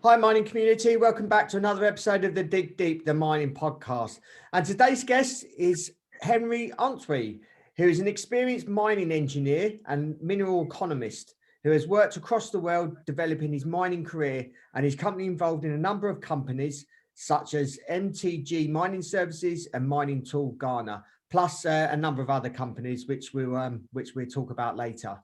Hi, mining community. Welcome back to another episode of the Dig Deep, the Mining Podcast. And today's guest is Henry Antwi, who is an experienced mining engineer and mineral economist who has worked across the world developing his mining career, and his company involved in a number of companies such as MTG Mining Services and Mining Tool Ghana, plus a number of other companies which we'll talk about later.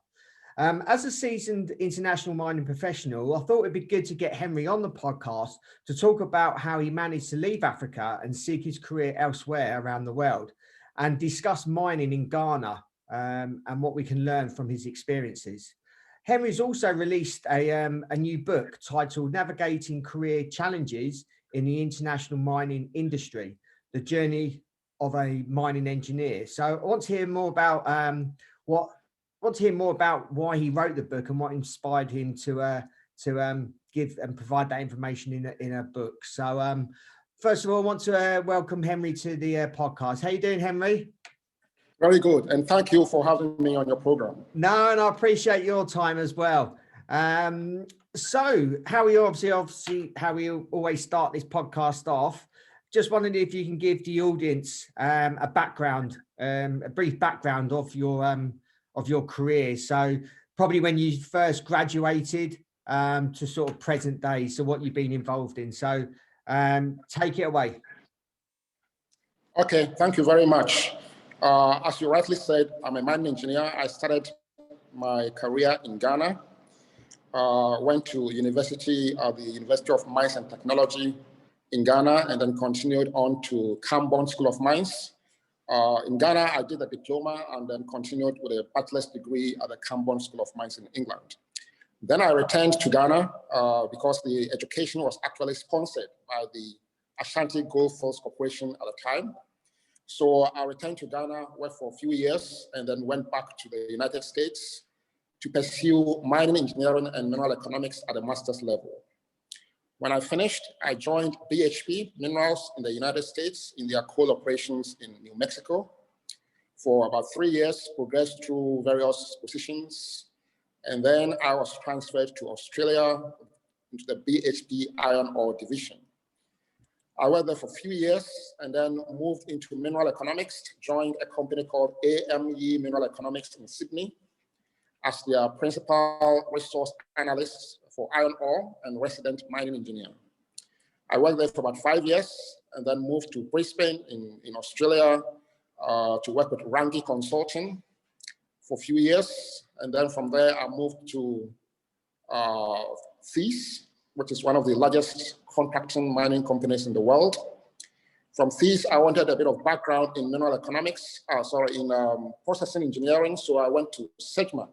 As a seasoned international mining professional, I thought it'd be good to get Henry on the podcast to talk about how he managed to leave Africa and seek his career elsewhere around the world, and discuss mining in Ghana and what we can learn from his experiences. Henry's also released a new book titled Navigating Career Challenges in the International Mining Industry, The Journey of a Mining Engineer. So I want to hear more about why he wrote the book and what inspired him to give and provide that information in a book. So first of all, I want to welcome Henry to the podcast. How you doing, Henry? Very good, and thank you for having me on your program. No, and I appreciate your time as well. So how we obviously how we always start this podcast off. Just wondering if you can give the audience a brief background of your career. So probably when you first graduated to sort of present day. So what you've been involved in. So take it away. Okay, thank you very much. As you rightly said, I'm a mining engineer. I started my career in Ghana. Went to university at the University of Mines and Technology in Ghana, and then continued on to Camborne School of Mines. In Ghana, I did a diploma and then continued with a bachelor's degree at the Camborne School of Mines in England. Then I returned to Ghana because the education was actually sponsored by the Ashanti Goldfields Corporation at the time. So I returned to Ghana, worked for a few years, and then went back to the United States to pursue mining engineering and mineral economics at the master's level. When I finished, I joined BHP Minerals in the United States in their coal operations in New Mexico for about 3 years, progressed through various positions. And then I was transferred to Australia into the BHP Iron Ore Division. I worked there for a few years and then moved into mineral economics, joined a company called AME Mineral Economics in Sydney as their principal resource analyst for iron ore and resident mining engineer. I worked there for about 5 years and then moved to Brisbane in Australia to work with Rangi Consulting for a few years. And then from there, I moved to Thiess, which is one of the largest contracting mining companies in the world. From Thiess, I wanted a bit of background in mineral economics, in processing engineering. So I went to Sedgman,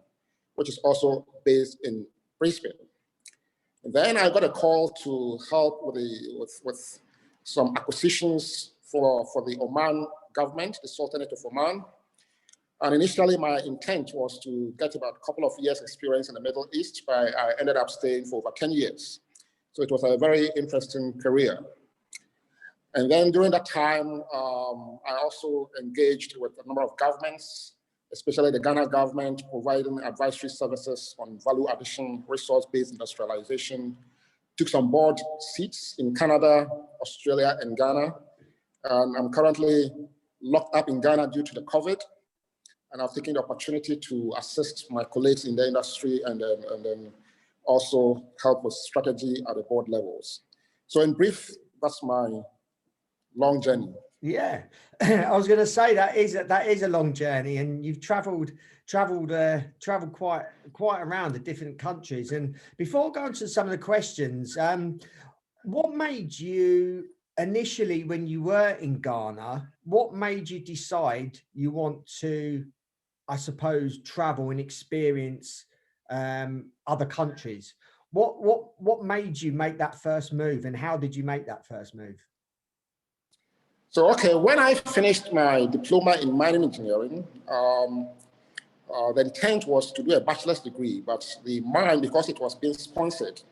which is also based in Brisbane. And then I got a call to help with some acquisitions for the Oman government, the Sultanate of Oman. And initially my intent was to get about a couple of years experience in the Middle East, but I ended up staying for over 10 years. So it was a very interesting career. And then during that time, I also engaged with a number of governments, especially the Ghana government, providing advisory services on value addition, resource-based industrialization. Took some board seats in Canada, Australia, and Ghana. And I'm currently locked up in Ghana due to the COVID. And I've taken the opportunity to assist my colleagues in the industry and then also help with strategy at the board levels. So in brief, that's my long journey. Yeah, I was going to say that is a long journey, and you've traveled quite around the different countries. And before going to some of the questions, what made you initially, when you were in Ghana, what made you decide you want to, I suppose, travel and experience other countries? What made you make that first move, and how did you make that first move? So, okay, when I finished my diploma in mining engineering, the intent was to do a bachelor's degree, but the mine, because it was being sponsored,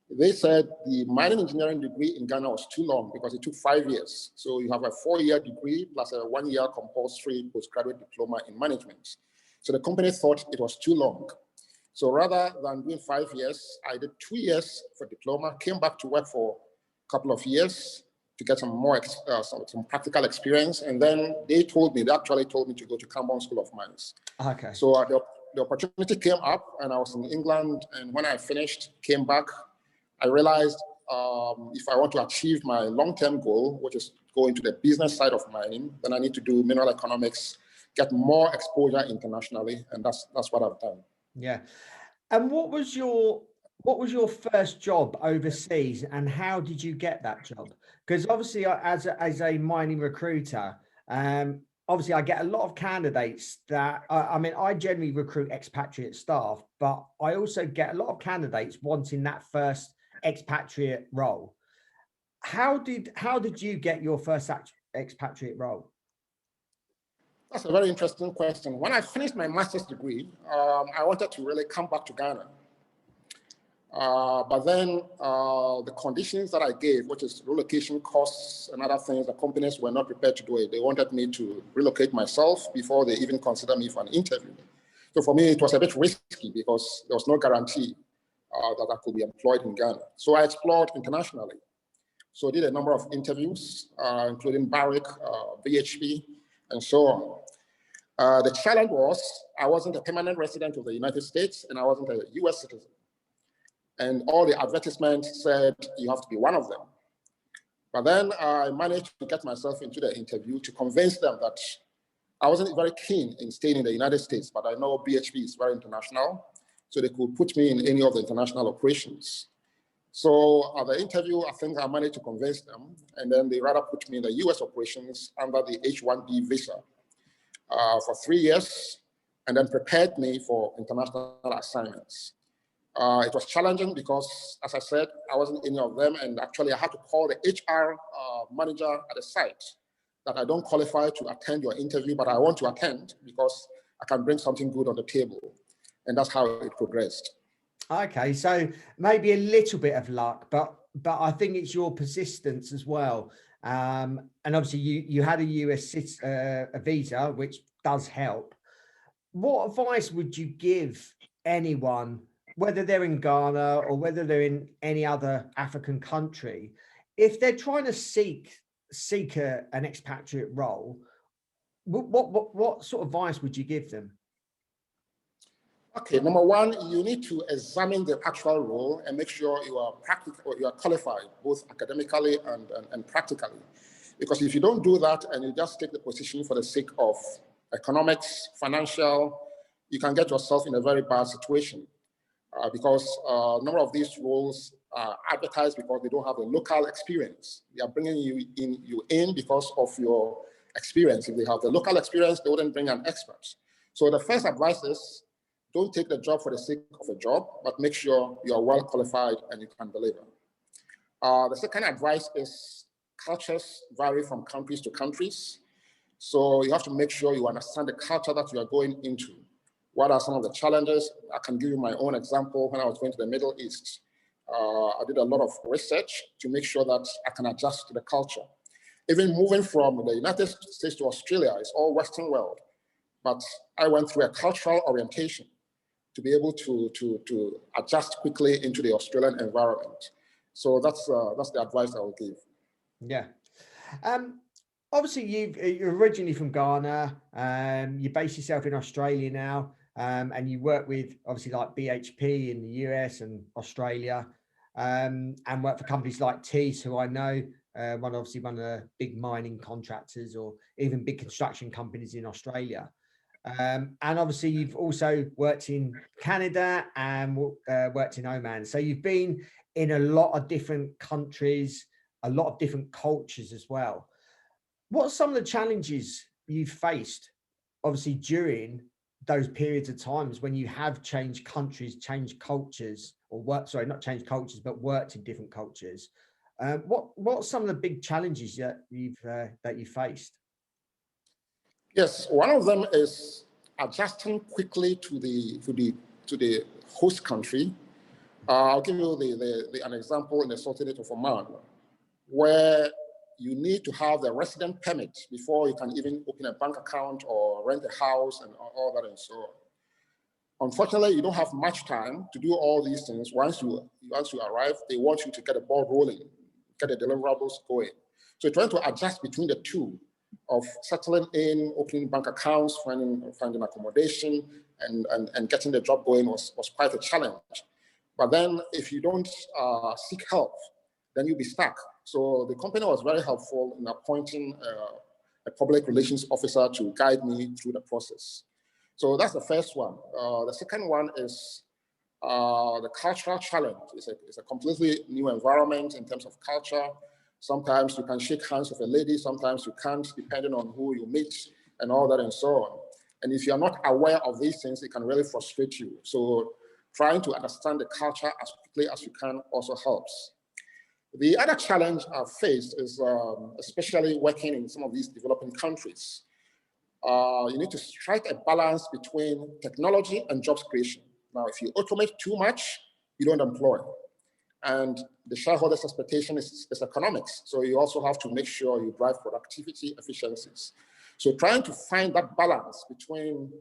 they said the mining engineering degree in Ghana was too long because it took 5 years. So you have a 4-year degree plus a 1-year compulsory postgraduate diploma in management. So the company thought it was too long. So rather than doing 5 years, I did 2 years for diploma, came back to work for a couple of years to get some more some practical experience. And then they actually told me to go to Cambon School of Mines. Okay. So the opportunity came up and I was in England. And when I finished, came back, I realized if I want to achieve my long-term goal, which is go into the business side of mining, then I need to do mineral economics, get more exposure internationally. And that's what I've done. Yeah. And what was your first job overseas, and how did you get that job? Because obviously, as a mining recruiter, obviously I get a lot of candidates that I mean, I generally recruit expatriate staff, but I also get a lot of candidates wanting that first expatriate role. How did you get your first expatriate role? That's a very interesting question. When I finished my master's degree, I wanted to really come back to Ghana. But then the conditions that I gave, which is relocation costs and other things, the companies were not prepared to do it. They wanted me to relocate myself before they even consider me for an interview. So for me, it was a bit risky because there was no guarantee that I could be employed in Ghana. So I explored internationally. So I did a number of interviews, including Barrick, BHP, and so on. The challenge was I wasn't a permanent resident of the United States and I wasn't a US citizen. And all the advertisements said you have to be one of them. But then I managed to get myself into the interview to convince them that I wasn't very keen in staying in the United States, but I know BHP is very international, so they could put me in any of the international operations. So at the interview, I think I managed to convince them, and then they rather put me in the US operations under the H-1B visa for 3 years, and then prepared me for international assignments. It was challenging because, as I said, I wasn't any of them, and actually I had to call the HR manager at the site that I don't qualify to attend your interview, but I want to attend because I can bring something good on the table. And that's how it progressed. Okay, so maybe a little bit of luck, but I think it's your persistence as well. And obviously you had a US a visa, which does help. What advice would you give anyone, whether they're in Ghana or whether they're in any other African country, if they're trying to seek an expatriate role? What sort of advice would you give them? Okay, number one, you need to examine the actual role and make sure you are practical, you are qualified, both academically and practically. Because if you don't do that and you just take the position for the sake of economics, financial, you can get yourself in a very bad situation. Because a number of these roles are advertised because they don't have a local experience. They are bringing you in because of your experience. If they have the local experience, they wouldn't bring an expert. So the first advice is, don't take the job for the sake of a job, but make sure you are well qualified and you can deliver. The second advice is cultures vary from countries to countries. So you have to make sure you understand the culture that you are going into. What are some of the challenges? I can give you my own example. When I was going to the Middle East, I did a lot of research to make sure that I can adjust to the culture. Even moving from the United States to Australia, it's all Western world. But I went through a cultural orientation to be able to adjust quickly into the Australian environment. So that's the advice I will give. Yeah. Obviously, you're originally from Ghana. You base yourself in Australia now, and you work with obviously like BHP in the US and Australia, and work for companies like Tees, who I know, one of the big mining contractors or even big construction companies in Australia. And obviously, you've also worked in Canada and worked in Oman. So you've been in a lot of different countries, a lot of different cultures as well. What are some of the challenges you've faced, obviously, during those periods of times when you have changed countries, changed cultures, or not changed cultures, but worked in different cultures? What are some of the big challenges that you faced? Yes, one of them is adjusting quickly to the host country. I'll give you an example in the Sultanate of Oman, where you need to have the resident permit before you can even open a bank account or rent a house and all that and so on. Unfortunately, you don't have much time to do all these things. Once you arrive, they want you to get the ball rolling, get the deliverables going. So trying to adjust between the two of settling in, opening bank accounts, finding accommodation, and getting the job going was quite a challenge. But then if you don't seek help, then you'll be stuck. So the company was very helpful in appointing a public relations officer to guide me through the process. So that's the first one. The second one is the cultural challenge. It's a completely new environment in terms of culture. Sometimes you can shake hands with a lady, sometimes you can't, depending on who you meet and all that and so on. And if you're not aware of these things, it can really frustrate you. So trying to understand the culture as quickly as you can also helps. The other challenge I've faced is especially working in some of these developing countries. You need to strike a balance between technology and jobs creation. Now, if you automate too much, you don't employ. And the shareholders' expectation is economics. So you also have to make sure you drive productivity efficiencies. So trying to find that balance between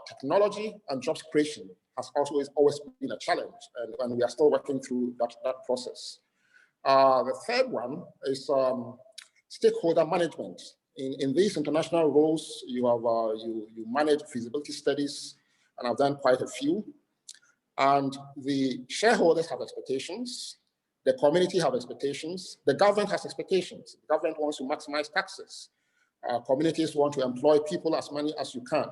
technology and jobs creation has always been a challenge. And we are still working through that process. The third one is stakeholder management. In these international roles, you manage feasibility studies, and I've done quite a few. And the shareholders have expectations, the community have expectations, the government has expectations. The government wants to maximize taxes. Communities want to employ people as many as you can.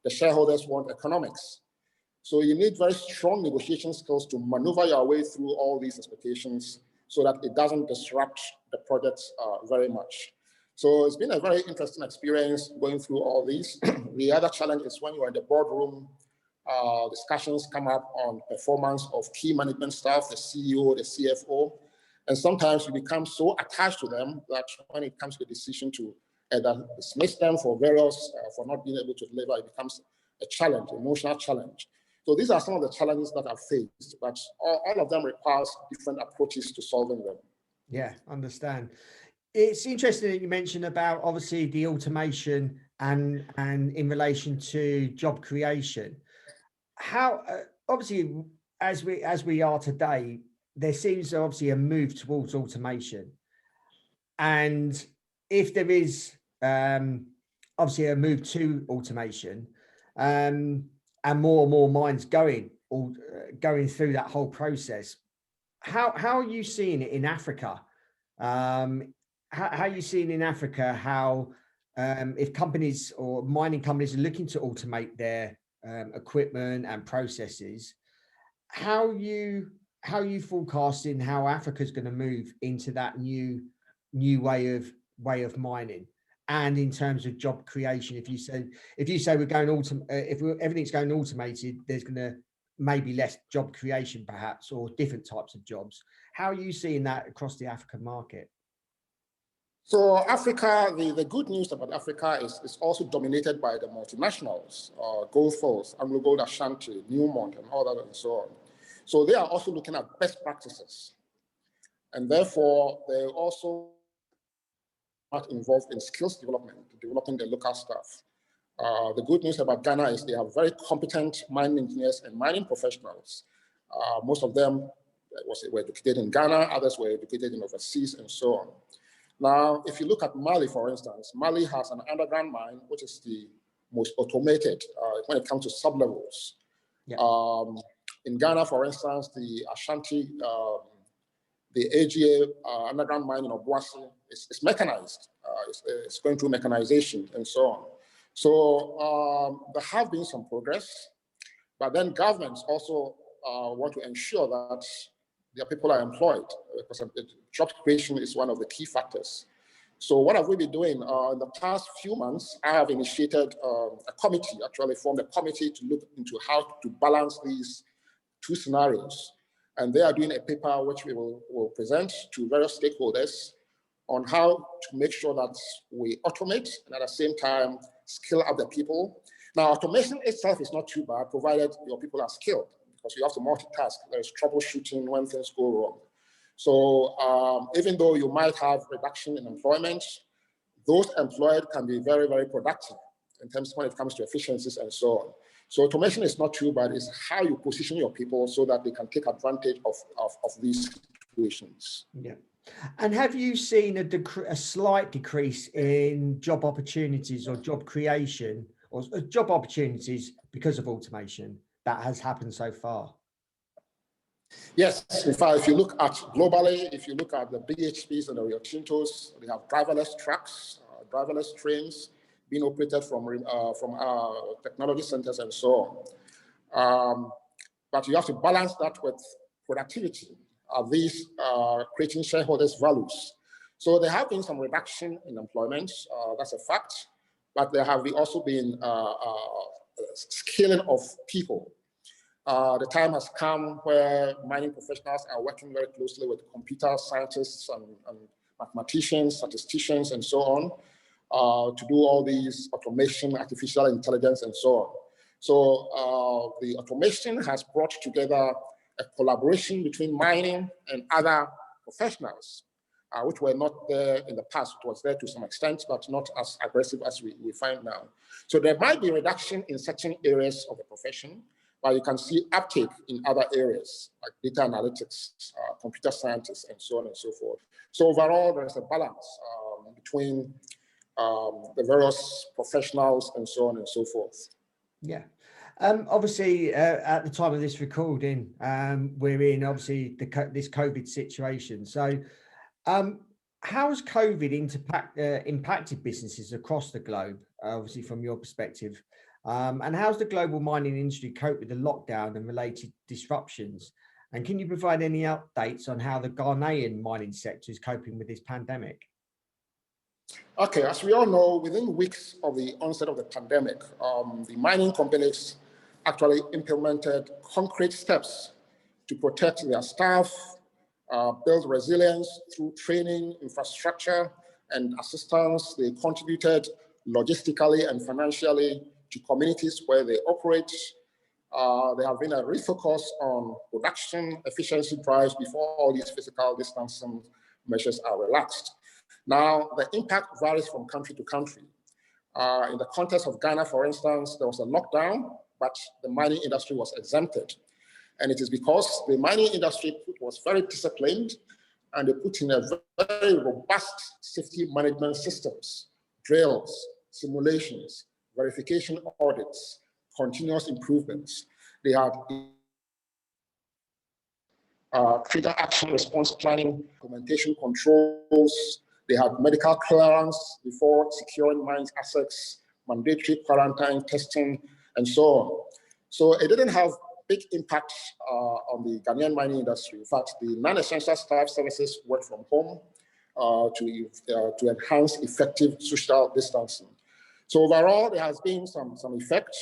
The shareholders want economics. So you need very strong negotiation skills to maneuver your way through all these expectations so that it doesn't disrupt the projects very much. So it's been a very interesting experience going through all these. The other challenge is when you're in the boardroom, discussions come up on performance of key management staff, the CEO, the CFO, and sometimes you become so attached to them that when it comes to the decision to either dismiss them for for not being able to deliver, it becomes a challenge, emotional challenge. So these are some of the challenges that I've faced, but all of them requires different approaches to solving them. Yeah, understand. It's interesting that you mentioned about obviously the automation and in relation to job creation. How obviously as we are today, there seems obviously a move towards automation, and if there is obviously a move to automation, and more and more minds going through that whole process, how are you seeing it in Africa? How are you seeing in Africa how if companies or mining companies are looking to automate their equipment and processes, how you forecasting how Africa's going to move into that new way of mining, and in terms of job creation? If you say we're going everything's going automated, there's going to maybe less job creation perhaps, or different types of jobs. How are you seeing that across the African market? So Africa, the good news about Africa is also dominated by the multinationals, Gold Fields, Anglo Gold Ashanti, Newmont, and all that and so on. So they are also looking at best practices. And therefore, they also are involved in skills development, developing the local staff. The good news about Ghana is they have very competent mining engineers and mining professionals. Most of them were educated in Ghana, others were educated in overseas, and so on. Now, if you look at Mali, for instance, Mali has an underground mine, which is the most automated when it comes to sub-levels. Yeah. In Ghana, for instance, the Ashanti, the AGA underground mine in Obuasi is mechanized. It's going through mechanization and so on. So there have been some progress, but then governments also want to ensure that their people are employed, because job creation is one of the key factors. So what have we been doing? In the past few months, I have initiated a committee, actually formed a committee to look into how to balance these two scenarios. And they are doing a paper which we will present to various stakeholders on how to make sure that we automate and at the same time skill up the people. Now, automation itself is not too bad, provided your people are skilled, because you have to multitask. There's troubleshooting when things go wrong. So even though you might have reduction in employment, those employed can be very, very productive in terms of when it comes to efficiencies and so on. So automation is not too bad. It's how you position your people so that they can take advantage of these situations. Yeah. And have you seen a slight decrease in job opportunities or job creation or job opportunities because of automation that has happened so far? Yes, in fact, if you look at globally, if you look at the BHPs and the Rio Tintos, they have driverless trucks, driverless trains being operated from technology centers and so on. But you have to balance that with productivity. Are these creating shareholders' values? So there have been some reduction in employment, that's a fact, but there have also been scaling of people. The time has come where mining professionals are working very closely with computer scientists and mathematicians, statisticians, and so on, to do all these automation, artificial intelligence, and so on. So the automation has brought together a collaboration between mining and other professionals, which were not there in the past. It was there to some extent, but not as aggressive as we find now. So there might be a reduction in certain areas of the profession, but you can see uptake in other areas like data analytics, computer scientists, and so on and so forth. So overall, there's a balance between the various professionals and so on and so forth. Yeah. Obviously, at the time of this recording, we're in obviously this COVID situation. So how has COVID impacted businesses across the globe, obviously from your perspective? And how's the global mining industry cope with the lockdown and related disruptions? And can you provide any updates on how the Ghanaian mining sector is coping with this pandemic? Okay, as we all know, within weeks of the onset of the pandemic, the mining companies actually implemented concrete steps to protect their staff, build resilience through training, infrastructure, and assistance. They contributed logistically and financially to communities where they operate. There have been a refocus on production efficiency drives before all these physical distancing measures are relaxed. Now, the impact varies from country to country. In the context of Ghana, for instance, there was a lockdown, but the mining industry was exempted. And it is because the mining industry was very disciplined and they put in a very robust safety management systems, drills, simulations, verification audits, continuous improvements. They had trigger action response planning, documentation controls. They had medical clearance before securing mines assets, mandatory quarantine testing, and so on. So it didn't have big impact on the Ghanaian mining industry. In fact, the non-essential staff services work from home to enhance effective social distancing. So overall, there has been some effect,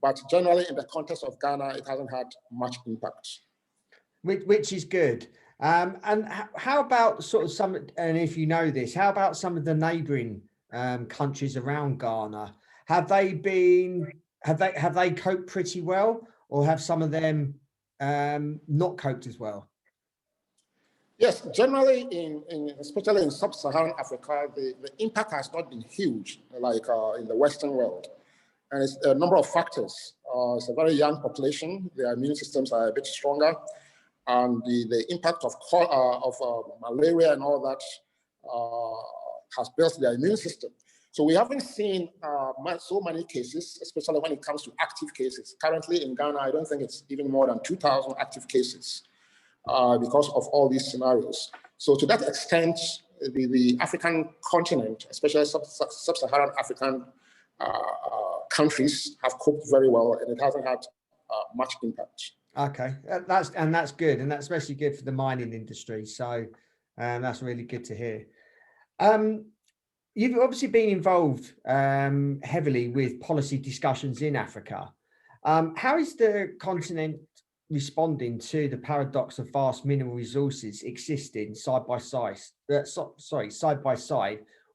but generally in the context of Ghana, it hasn't had much impact. Which is good. And how about sort of and if you know this, how about some of the neighbouring countries around Ghana? Have they coped pretty well, or have some of them not coped as well? Yes, generally, especially in sub-Saharan Africa, the impact has not been huge, like in the Western world. And it's a number of factors. It's a very young population. Their immune systems are a bit stronger. And the impact of malaria and all that has built their immune system. So we haven't seen so many cases, especially when it comes to active cases. Currently in Ghana, I don't think it's even more than 2,000 active cases because of all these scenarios. So to that extent, the African continent, especially sub-Saharan African countries, have coped very well, and it hasn't had much impact. Okay, that's good, and that's especially good for the mining industry. So that's really good to hear. You've obviously been involved heavily with policy discussions in Africa. How is the continent responding to the paradox of vast mineral resources existing side by side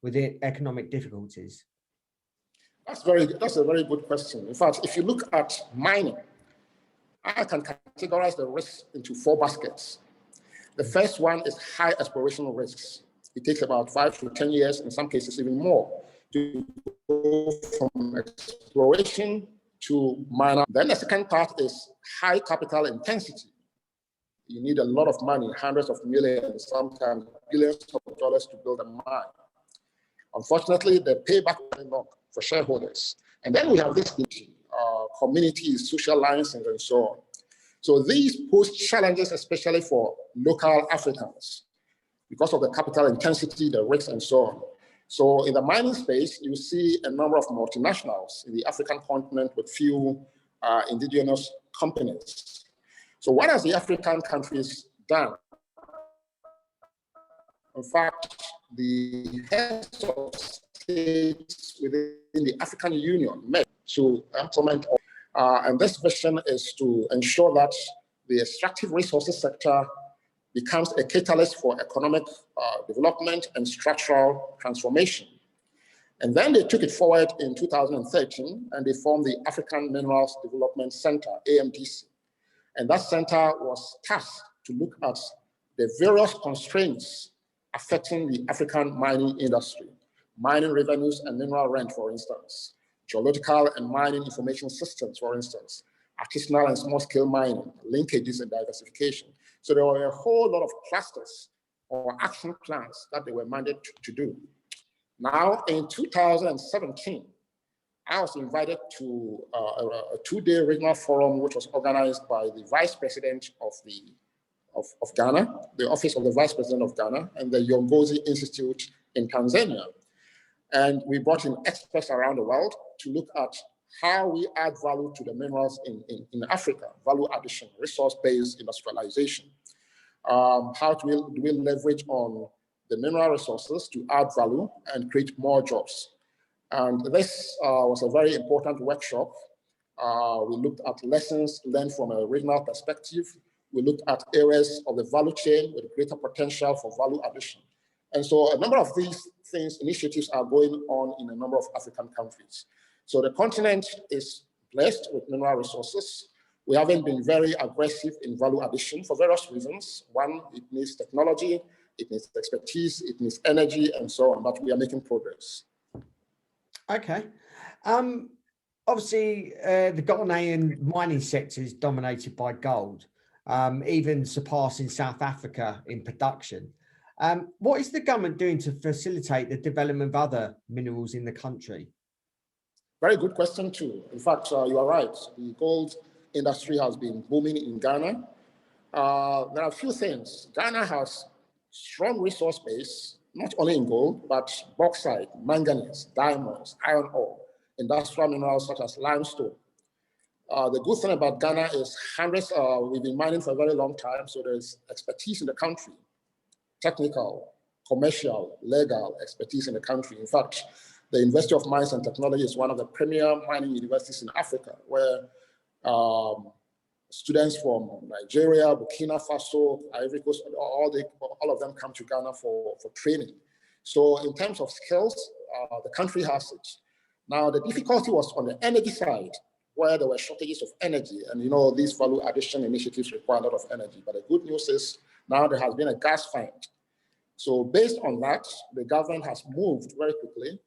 with the economic difficulties? That's a very good question. In fact, if you look at mining, I can categorize the risks into 4 baskets. The first one is high exploration risks. It takes about 5 to 10 years, in some cases even more, to go from exploration to mine. Then the second part is high capital intensity. You need a lot of money, hundreds of millions, sometimes billions of dollars to build a mine. Unfortunately, the payback is very long for shareholders. And then we have this communities, social license, and so on. So these pose challenges, especially for local Africans, because of the capital intensity, the risks, and so on. So in the mining space, you see a number of multinationals in the African continent with few indigenous companies. So what has the African countries done? In fact, the heads of states within the African Union met to implement, and this vision is to ensure that the extractive resources sector becomes a catalyst for economic development and structural transformation. And then they took it forward in 2013, and they formed the African Minerals Development Center, AMDC. And that center was tasked to look at the various constraints affecting the African mining industry, mining revenues and mineral rent, for instance, geological and mining information systems, for instance, artisanal and small-scale mining, linkages and diversification. So there were a whole lot of clusters or action plans that they were mandated to do. Now, in 2017, I was invited to a two-day regional forum, which was organized by the Vice President of Ghana, the Office of the Vice President of Ghana, and the Yongozi Institute in Tanzania. And we brought in experts around the world to look at how we add value to the minerals in Africa, value addition, resource-based industrialization. How do we leverage on the mineral resources to add value and create more jobs? And this was a very important workshop. We looked at lessons learned from a regional perspective. We looked at areas of the value chain with greater potential for value addition. And so a number of these initiatives are going on in a number of African countries. So the continent is blessed with mineral resources. We haven't been very aggressive in value addition for various reasons. One, it needs technology, it needs expertise, it needs energy, and so on, but we are making progress. Okay. Obviously, the Ghanaian mining sector is dominated by gold, even surpassing South Africa in production. What is the government doing to facilitate the development of other minerals in the country? Very good question too. In fact, you are right. The gold industry has been booming in Ghana. There are a few things. Ghana has strong resource base, not only in gold, but bauxite, manganese, diamonds, iron ore, industrial minerals such as limestone. The good thing about Ghana is we've been mining for a very long time, so there's expertise in the country, technical, commercial, legal expertise in the country. In fact, the University of Mines and Technology is one of the premier mining universities in Africa, where students from Nigeria, Burkina Faso, Ivory Coast, all of them come to Ghana for training. So in terms of skills, the country has it. Now, the difficulty was on the energy side, where there were shortages of energy. And you know, these value addition initiatives require a lot of energy. But the good news is now there has been a gas find. So based on that, the government has moved very quickly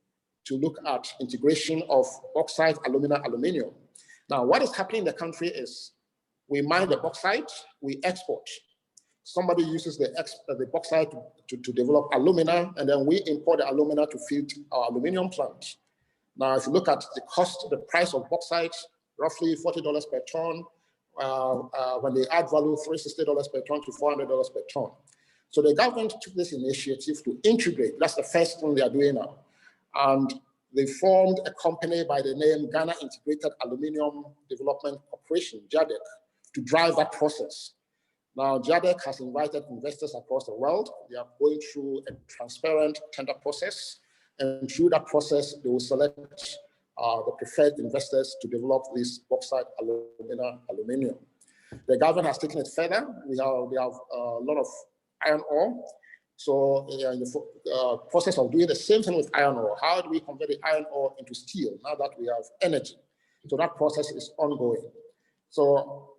to look at integration of bauxite, aluminium. Now, what is happening in the country is we mine the bauxite, we export. Somebody uses the bauxite to develop alumina, and then we import the alumina to feed our aluminium plant. Now, if you look at the price of bauxite, roughly $40 per ton. When they add value, $360 per ton to $400 per ton. So the government took this initiative to integrate. That's the first thing they are doing now. And they formed a company by the name Ghana Integrated Aluminium Development Corporation, JADEC, to drive that process. Now, JADEC has invited investors across the world. They are going through a transparent tender process. And through that process, they will select the preferred investors to develop this bauxite, aluminium. The government has taken it further. We have a lot of iron ore. So in the process of doing the same thing with iron ore, how do we convert the iron ore into steel now that we have energy? So that process is ongoing. So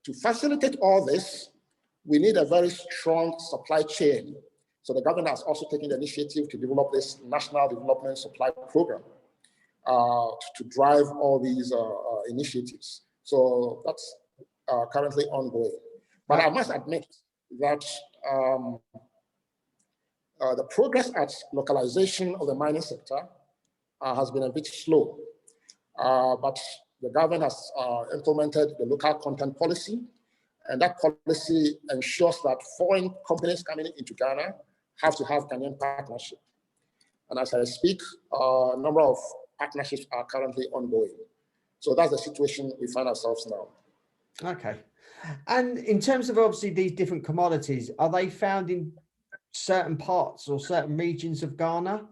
to facilitate all this, we need a very strong supply chain. So the government has also taken the initiative to develop this National Development Supply Program. to drive all these initiatives. So that's currently ongoing. But I must admit that the progress at localization of the mining sector has been a bit slow. But the government has implemented the local content policy, and that policy ensures that foreign companies coming into Ghana have to have Ghanaian partnership. And as I speak, a number of partnerships are currently ongoing. So that's the situation we find ourselves now. Okay. And in terms of obviously these different commodities, are they found in certain parts or certain regions of Ghana?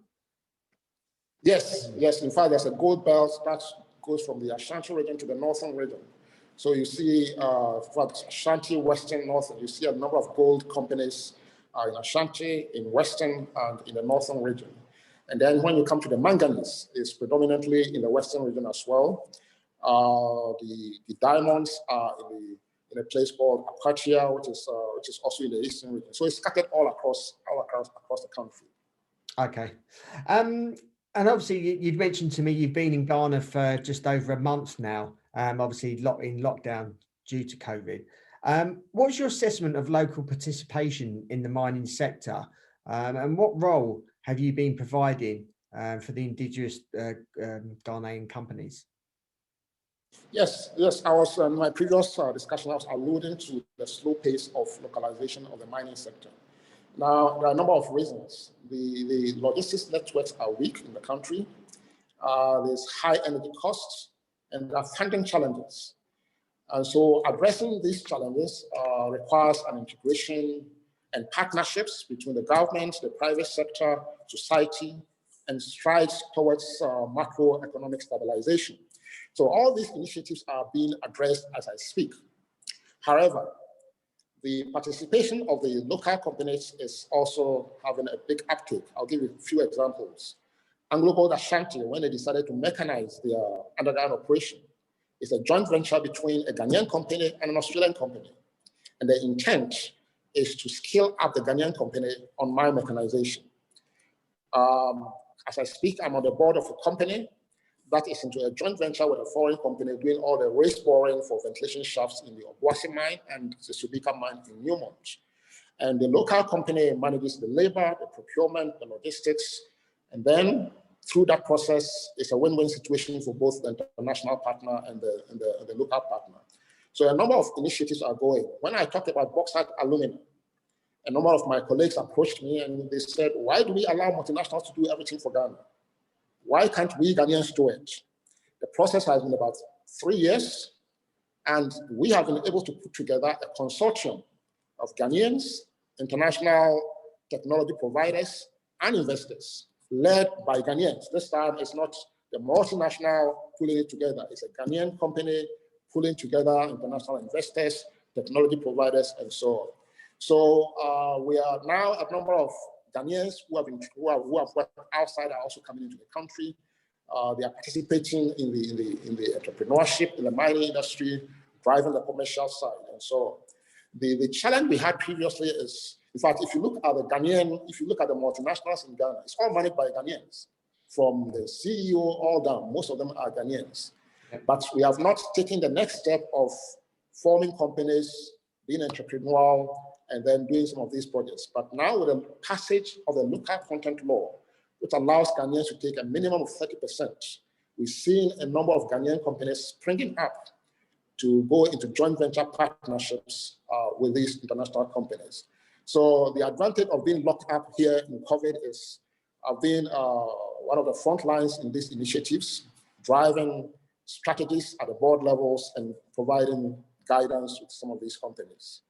Yes, yes. In fact, there's a gold belt that goes from the Ashanti region to the northern region. So you see, for Ashanti, Western, Northern, you see a number of gold companies in Ashanti, in Western, and in the northern region. And then when you come to the manganese, it's predominantly in the Western region as well. The diamonds are in a place called Apatia, which is also in the Eastern region. So it's scattered all across the country. Okay. And obviously you've mentioned to me you've been in Ghana for just over a month now, obviously in lockdown due to COVID. What's your assessment of local participation in the mining sector? And what role have you been providing for the indigenous Ghanaian companies? Yes. I was in my previous discussion, I was alluding to the slow pace of localization of the mining sector. Now, there are a number of reasons. The logistics networks are weak in the country. There's high energy costs, and there are funding challenges. And so addressing these challenges requires an integration and partnerships between the government, the private sector, society, and strides towards macroeconomic stabilization. So all these initiatives are being addressed as I speak. However, the participation of the local companies is also having a big uptake. I'll give you a few examples. AngloGold Ashanti, when they decided to mechanize their underground operation, it's a joint venture between a Ghanaian company and an Australian company. And the intent is to scale up the Ghanaian company on mine mechanization. As I speak, I'm on the board of a company that is into a joint venture with a foreign company doing all the raised boring for ventilation shafts in the Obuasi mine and the Subika mine in Newmont. And the local company manages the labor, the procurement, the logistics, and then through that process, it's a win-win situation for both the international partner and the local partner. So a number of initiatives are going. When I talked about bauxite aluminum, a number of my colleagues approached me and they said, why do we allow multinationals to do everything for Ghana? Why can't we Ghanaians do it? The process has been about 3 years, and we have been able to put together a consortium of Ghanaians, international technology providers, and investors, led by Ghanaians. This time, it's not the multinational pulling it together. It's a Ghanaian company pulling together international investors, technology providers, and so on. So we are now a number of Ghanaians who have worked outside are also coming into the country. They are participating in the entrepreneurship, in the mining industry, driving the commercial side. And so the challenge we had previously is, in fact, if you look at the multinationals in Ghana, it's all managed by Ghanaians. From the CEO all down, most of them are Ghanaians. But we have not taken the next step of forming companies, being entrepreneurial, and then doing some of these projects. But now with the passage of the local content law, which allows Ghanaians to take a minimum of 30%, we've seen a number of Ghanaian companies springing up to go into joint venture partnerships with these international companies. So the advantage of being locked up here in COVID is being one of the front lines in these initiatives, driving strategies at the board levels and providing guidance with some of these companies.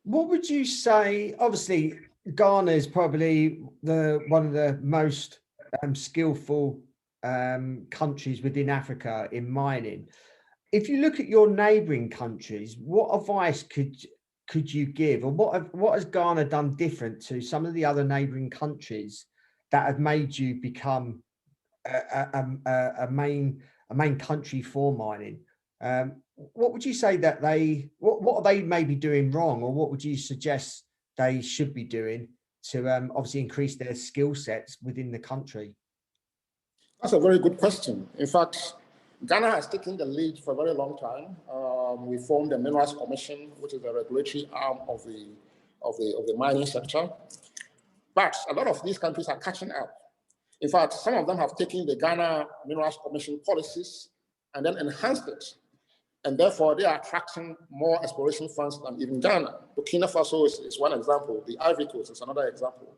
What would you say? Obviously, Ghana is probably one of the most skillful countries within Africa in mining. If you look at your neighbouring countries, what advice could you give, or what has Ghana done different to some of the other neighbouring countries that have made you become a main country for mining? What would you say that what are they maybe doing wrong, or what would you suggest they should be doing to obviously increase their skill sets within the country? That's a very good question. In fact, Ghana has taken the lead for a very long time. We formed the Minerals Commission, which is the regulatory arm of the mining sector. But a lot of these countries are catching up. In fact, some of them have taken the Ghana Minerals Commission policies and then enhanced it. And therefore, they are attracting more exploration funds than even Ghana. Burkina Faso is one example. The Ivory Coast is another example.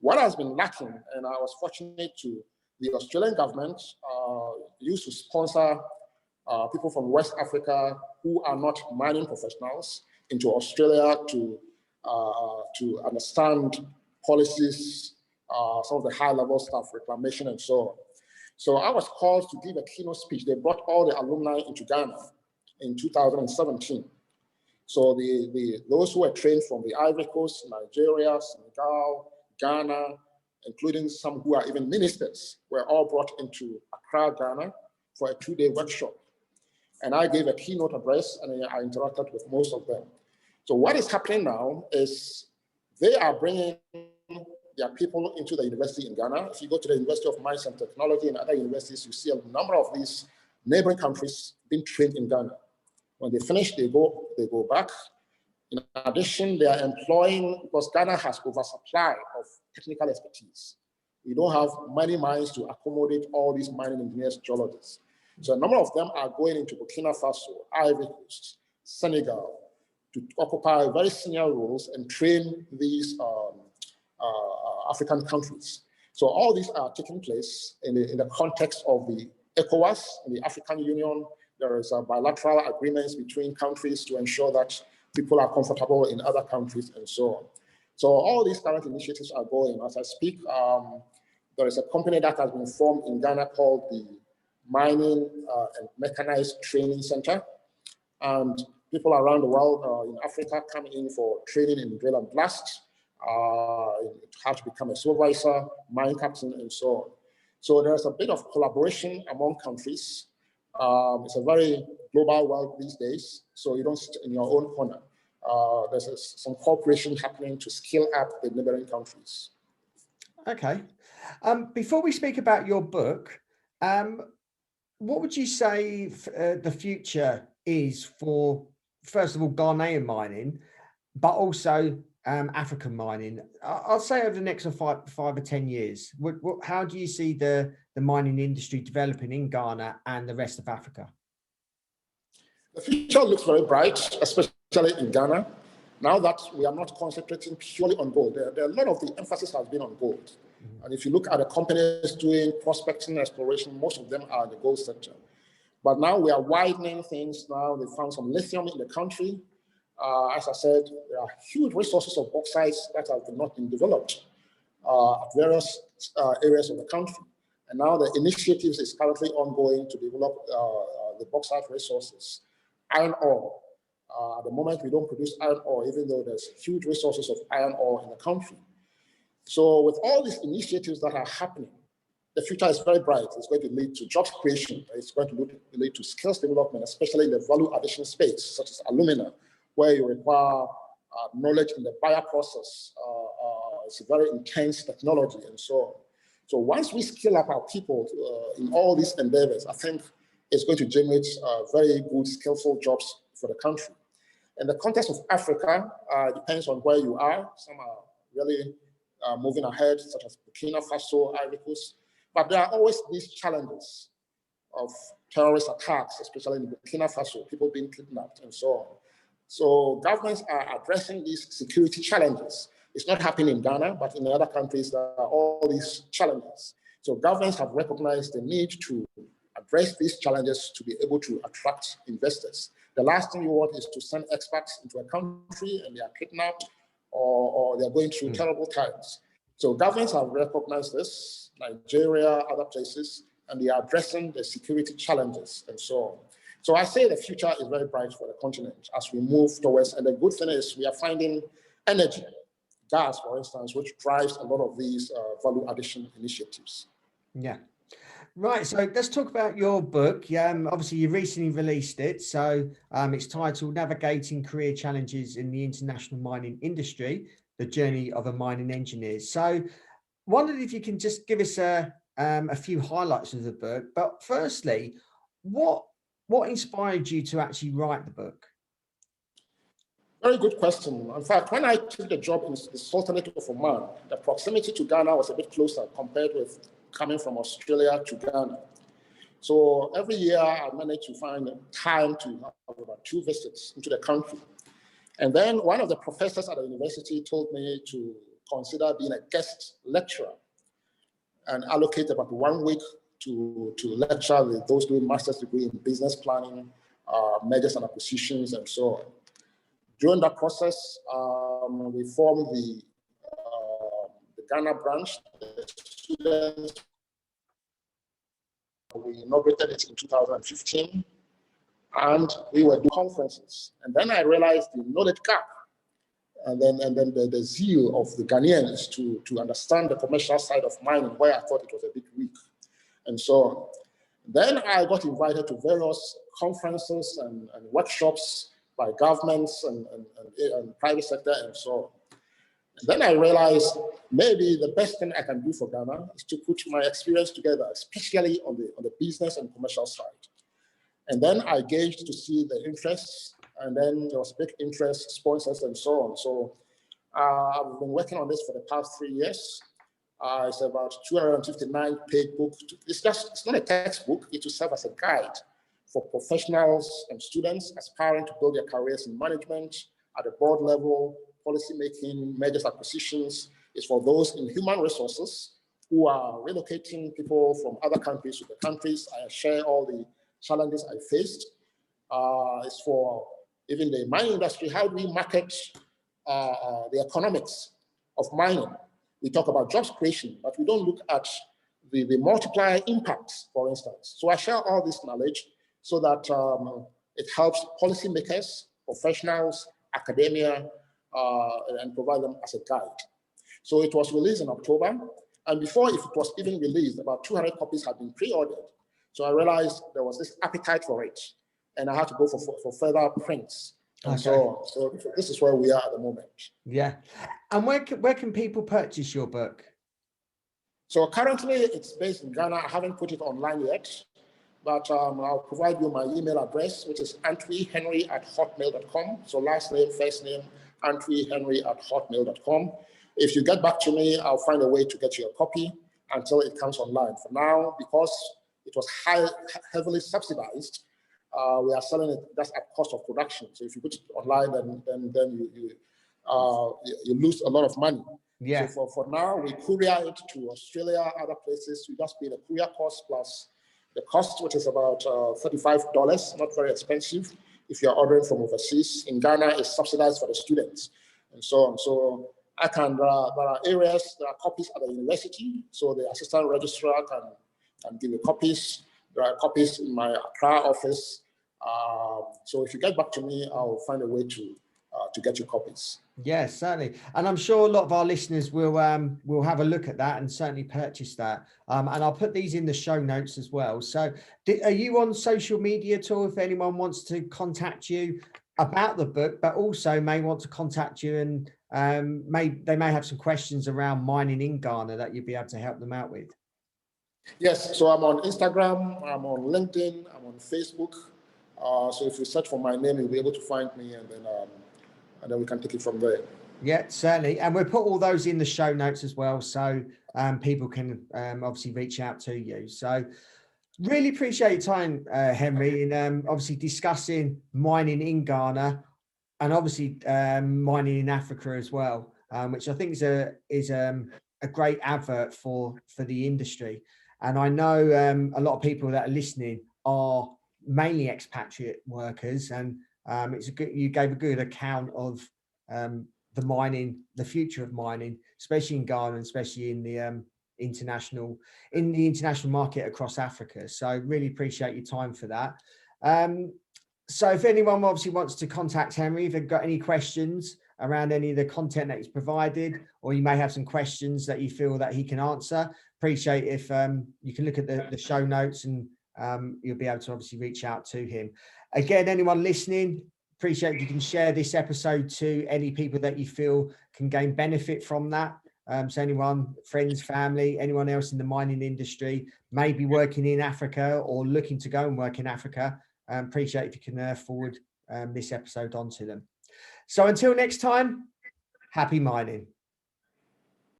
What has been lacking, and I was fortunate to, the Australian government used to sponsor people from West Africa who are not mining professionals into Australia to understand policies, some of the high-level stuff, reclamation, and so on. So I was called to give a keynote speech. They brought all the alumni into Ghana in 2017. So those who were trained from the Ivory Coast, Nigeria, Senegal, Ghana, including some who are even ministers, were all brought into Accra, Ghana for a 2-day workshop. And I gave a keynote address and I interacted with most of them. So what is happening now is they are bringing their people into the university in Ghana. If you go to the University of Mines and Technology and other universities, you see a number of these neighboring countries being trained in Ghana. When they finish, they go back. In addition, they are employing, because Ghana has oversupply of technical expertise. We don't have many mines to accommodate all these mining engineers, geologists. So a number of them are going into Burkina Faso, Ivory Coast, Senegal, to occupy very senior roles and train these African countries. So all these are taking place in the context of the ECOWAS, in the African Union. There is bilateral agreements between countries to ensure that people are comfortable in other countries and so on. So all these current initiatives are going. As I speak, there is a company that has been formed in Ghana called the Mining and Mechanized Training Center. And people around the world in Africa come in for training in drill and blast, how to become a supervisor, mine captain, and so on. So there's a bit of collaboration among countries. It's a very global world these days, so you don't sit in your own corner. There's some cooperation happening to scale up the neighboring countries. Okay. Before we speak about your book, what would you say the future is for, first of all, Ghanaian mining, but also African mining? I'll say over the next 5 or 10 years. How do you see the mining industry developing in Ghana and the rest of Africa? The future looks very bright, especially in Ghana. Now that we are not concentrating purely on gold, a lot of the emphasis has been on gold. Mm-hmm. And if you look at the companies doing prospecting and exploration, most of them are in the gold sector. But now we are widening things. Now they found some lithium in the country. As I said, there are huge resources of bauxites that have not been developed at various areas of the country. And now the initiatives is currently ongoing to develop the bauxite resources. Iron ore. At the moment, we don't produce iron ore, even though there's huge resources of iron ore in the country. So with all these initiatives that are happening, the future is very bright. It's going to lead to job creation. It's going to lead to skills development, especially in the value addition space, such as alumina, where you require knowledge in the bio process. It's a very intense technology and so on. So once we scale up our people in all these endeavors, I think it's going to generate very good, skillful jobs for the country. In the context of Africa, it depends on where you are. Some are really moving ahead, such as Burkina Faso, Ivory Coast. But there are always these challenges of terrorist attacks, especially in Burkina Faso, people being kidnapped and so on. So governments are addressing these security challenges. It's not happening in Ghana, but in other countries, there are all these challenges. So governments have recognized the need to address these challenges to be able to attract investors. The last thing you want is to send expats into a country and they are kidnapped or they're going through terrible times. So governments have recognized this, Nigeria, other places, and they are addressing the security challenges and so on. So I say the future is very bright for the continent as we move towards, and the good thing is we are finding energy, gas, for instance, which drives a lot of these value addition initiatives. Yeah. Right. So let's talk about your book. Obviously, you recently released it. So it's titled Navigating Career Challenges in the International Mining Industry, The Journey of a Mining Engineer. So wondered if you can just give us a a few highlights of the book. But firstly, what inspired you to actually write the book? Very good question. In fact, when I took the job in the Sultanate of Oman, the proximity to Ghana was a bit closer compared with coming from Australia to Ghana. So every year I managed to find time to have about 2 visits into the country. And then one of the professors at the university told me to consider being a guest lecturer and allocate about 1 week to lecture with those doing master's degree in business planning, mergers and acquisitions, and so on. During that process, we formed the Ghana branch. The students, we inaugurated it in 2015, and we were doing conferences. And then I realized the knowledge gap, and then the zeal of the Ghanaians to understand the commercial side of mining, where I thought it was a bit weak, and so on. Then I got invited to various conferences and workshops by governments and private sector and so on. And then I realized maybe the best thing I can do for Ghana is to put my experience together, especially on the business and commercial side. And then I gauged to see the interests, and then there was big interest, sponsors, and so on. So I've been working on this for the past 3 years. It's about 259-page book. It's not a textbook. It will serve as a guide for professionals and students aspiring to build their careers in management at the board level, policy making, mergers, acquisitions. It's for those in human resources who are relocating people from other countries to the countries. I share all the challenges I faced. It's for even the mining industry. How do we market the economics of mining? We talk about jobs creation, but we don't look at the multiplier impacts, for instance. So I share all this knowledge so that it helps policymakers, professionals, academia, and provide them as a guide. So it was released in October, and before it was even released, about 200 copies had been pre-ordered. So I realized there was this appetite for it, and I had to go for further prints. And Okay. So this is where we are at the moment. Yeah. And where can people purchase your book? So currently it's based in Ghana. I haven't put it online yet, but I'll provide you my email address, which is antwihenry@hotmail.com. So last name, first name, antwihenry@hotmail.com. If you get back to me, I'll find a way to get you a copy until it comes online. For now, because it was heavily subsidized, we are selling it just at cost of production. So if you put it online, then you lose a lot of money. Yeah. So for now, we courier it to Australia, other places. We just pay the courier cost plus the cost, which is about $35, not very expensive. If you're ordering from overseas, in Ghana, it's subsidized for the students and so on. So I can, there are areas, there are copies at the university. So the assistant registrar can give you copies. There are copies in my Accra office. So if you get back to me, I'll find a way to get you copies. Yes, certainly. And I'm sure a lot of our listeners will have a look at that and certainly purchase that. And I'll put these in the show notes as well. So are you on social media at all if anyone wants to contact you about the book, but also may want to contact you and they may have some questions around mining in Ghana that you'd be able to help them out with? Yes, so I'm on Instagram, I'm on LinkedIn, I'm on Facebook. So if you search for my name, you'll be able to find me, and then we can take it from there. Yeah, certainly. And we'll put all those in the show notes as well, so people can obviously reach out to you. So really appreciate your time, Henry, and obviously discussing mining in Ghana and obviously mining in Africa as well, which I think is a great advert for the industry. And I know a lot of people that are listening are mainly expatriate workers, and you gave a good account of the future of mining, especially in Ghana, and especially in the international market across Africa. So really appreciate your time for that. So if anyone obviously wants to contact Henry, if they've got any questions around any of the content that he's provided, or you may have some questions that you feel that he can answer, appreciate if you can look at the show notes, and you'll be able to obviously reach out to him. Again, anyone listening, appreciate if you can share this episode to any people that you feel can gain benefit from that. So anyone, friends, family, anyone else in the mining industry, maybe working in Africa or looking to go and work in Africa, appreciate if you can forward this episode on to them. So until next time, happy mining.